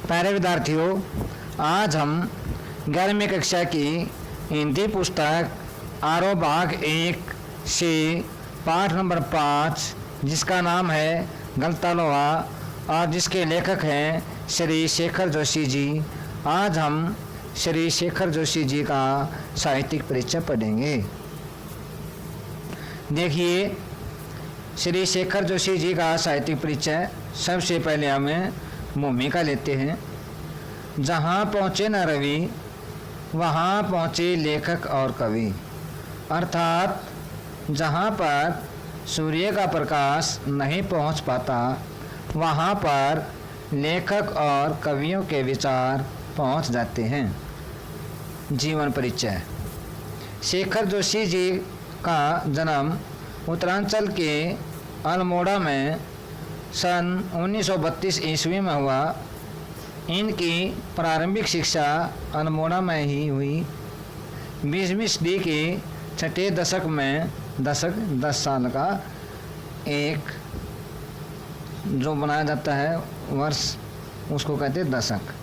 प्यारे विद्यार्थियों, आज हम 11वीं कक्षा की हिंदी पुस्तक आरोह भाग 1 से पाठ नंबर 5 जिसका नाम है गलता लोहा और जिसके लेखक हैं श्री शेखर जोशी जी। आज हम श्री शेखर जोशी जी का साहित्यिक परिचय पढ़ेंगे। देखिए, श्री शेखर जोशी जी का साहित्यिक परिचय। सबसे पहले हमें भूमिका लेते हैं। जहाँ पहुँचे न रवि वहाँ पहुँचे लेखक और कवि, अर्थात जहाँ पर सूर्य का प्रकाश नहीं पहुँच पाता वहाँ पर लेखक और कवियों के विचार पहुँच जाते हैं। जीवन परिचय। शेखर जोशी जी का जन्म उत्तरांचल के अल्मोड़ा में सन 1932 ईस्वी में हुआ। इनकी प्रारंभिक शिक्षा अल्मोड़ा में ही हुई। 20वीं सदी के छठे दशक में 10 साल का एक जो बनाया जाता है वर्ष, उसको कहते हैं दशक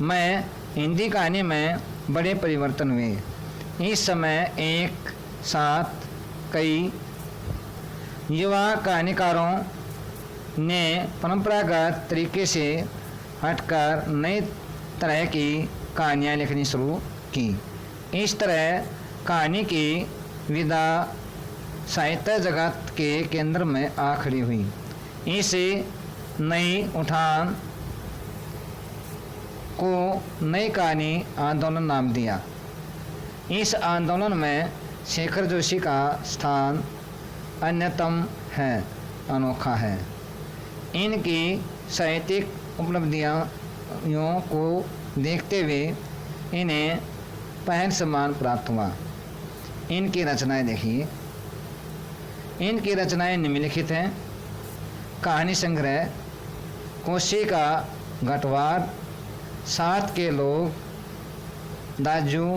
में हिंदी कहानी में बड़े परिवर्तन हुए। इस समय एक साथ कई युवा कहानीकारों ने परंपरागत तरीके से हटकर नई तरह की कहानियाँ लिखनी शुरू की। इस तरह कहानी की विधा साहित्य जगत के केंद्र में आ खड़ी हुई। इसे नई उठान को नई कहानी आंदोलन नाम दिया। इस आंदोलन में शेखर जोशी का स्थान अन्यतम है, अनोखा है। इनकी साहित्यिक उपलब्धियों को देखते हुए इन्हें पहल सम्मान प्राप्त हुआ। इनकी रचनाएं देखिए। इनकी रचनाएं निम्नलिखित हैं। कहानी संग्रह, कोशी का घटवार, साथ के लोग, दाजू,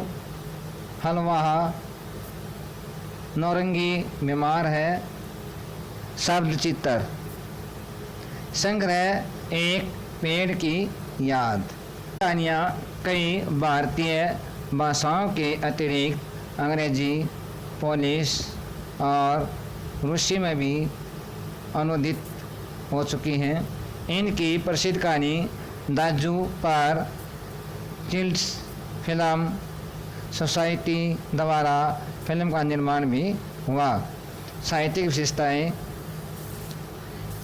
हलवाहा, नौरंगी बीमार है, शब्द चित्र। संग्रह एक पेड़ की याद। कहानियाँ कई भारतीय भाषाओं के अतिरिक्त अंग्रेजी, पोलिश और रूसी में भी अनुदित हो चुकी हैं। इनकी प्रसिद्ध कहानी दाजू पर चिल्ड्स फिल्म सोसाइटी द्वारा फिल्म का निर्माण भी हुआ। साहित्यिक विशेषताएं।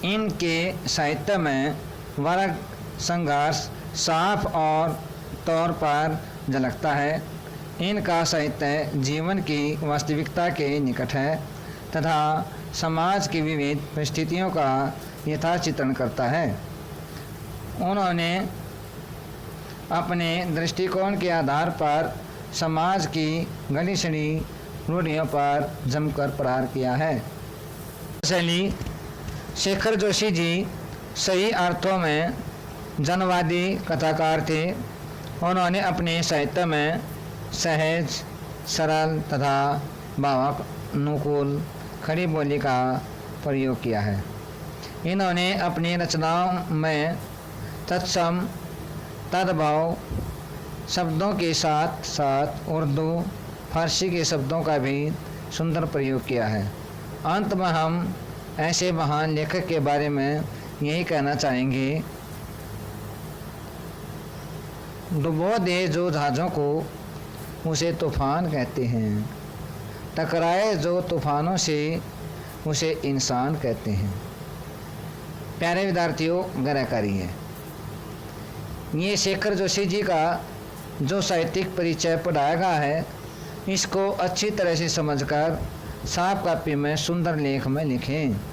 इनके साहित्य में वर्ग संघर्ष साफ और तौर पर झलकता है। इनका साहित्य जीवन की वास्तविकता के निकट है तथा समाज की विविध परिस्थितियों का यथाचित्रण करता है। उन्होंने अपने दृष्टिकोण के आधार पर समाज की गली सड़ी रूढ़ियों पर जमकर प्रहार किया है। शैली। शेखर जोशी जी सही अर्थों में जनवादी कथाकार थे। उन्होंने अपने साहित्य में सहज, सरल तथा भावानुकूल खड़ी बोली का प्रयोग किया है। इन्होंने अपनी रचनाओं में तत्सम तद्भव शब्दों के साथ साथ उर्दू, फारसी के शब्दों का भी सुंदर प्रयोग किया है। अंत में हम ऐसे महान लेखक के बारे में यही कहना चाहेंगे, डुबो दे जो जहाज़ों को उसे तूफान कहते हैं, टकराए जो तूफानों से उसे इंसान कहते हैं। प्यारे विद्यार्थियों, गौर करिए। ये शेखर जोशी जी का जो साहित्यिक परिचय पढ़ाया गया है, इसको अच्छी तरह से समझकर साफ कॉपी में सुंदर लेख में लिखें।